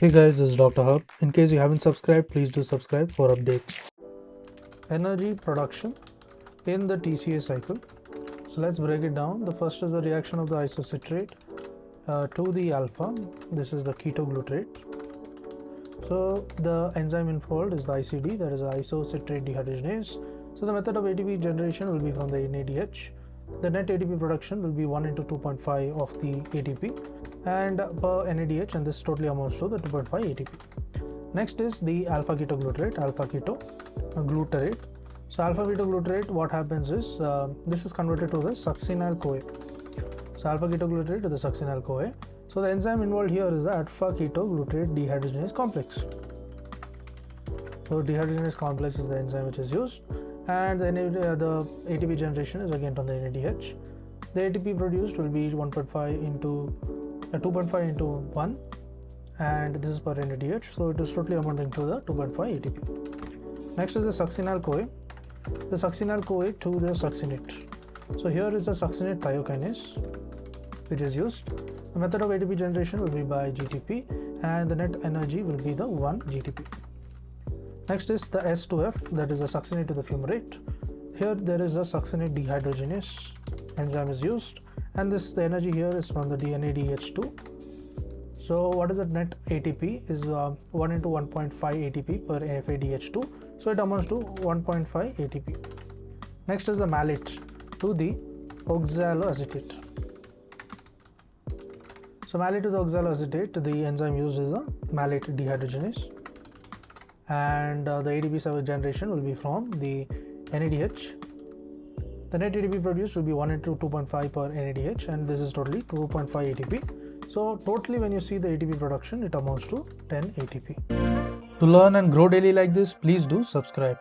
Hey guys, this is Dr. Hub. In case you haven't subscribed, please do subscribe for updates. Energy production in the TCA cycle. So let's break it down. The first is the reaction of the isocitrate to the alpha. This is the ketoglutarate. So the enzyme involved is the ICD, that is isocitrate dehydrogenase. So the method of ATP generation will be from the NADH. The net ATP production will be 1 into 2.5 of the ATP and per NADH, and this totally amounts to the 2.5 ATP. Next is the alpha ketoglutarate, alpha ketoglutarate. So alpha ketoglutarate, what happens is this is converted to the succinyl-CoA. So alpha ketoglutarate to the succinyl-CoA. So the enzyme involved here is the alpha ketoglutarate dehydrogenase complex. So dehydrogenase complex is the enzyme which is used, and the ATP generation is again on the NADH. The ATP produced will be 2.5 into 1, and this is per NADH, so it is totally amounting to the 2.5 ATP. Next is the succinyl-CoA. The succinyl-CoA to the succinate. So here is the succinate thiokinase which is used. The method of ATP generation will be by GTP, and the net energy will be the 1 GTP. Next is the S2F, that is a succinate to the fumarate. Here there is a succinate dehydrogenase enzyme is used, and the energy here is from the NADH2. So what is the net ATP is 1 into 1.5 ATP per FADH2, so it amounts to 1.5 ATP. Next is the malate to the oxaloacetate. So malate to the oxaloacetate, the enzyme used is a malate dehydrogenase, and the ATP generation will be from the NADH. The net ATP produced will be 1 into 2.5 per NADH, and this is totally 2.5 ATP. So totally when you see the ATP production, it amounts to 10 ATP. To learn and grow daily like this, please do subscribe.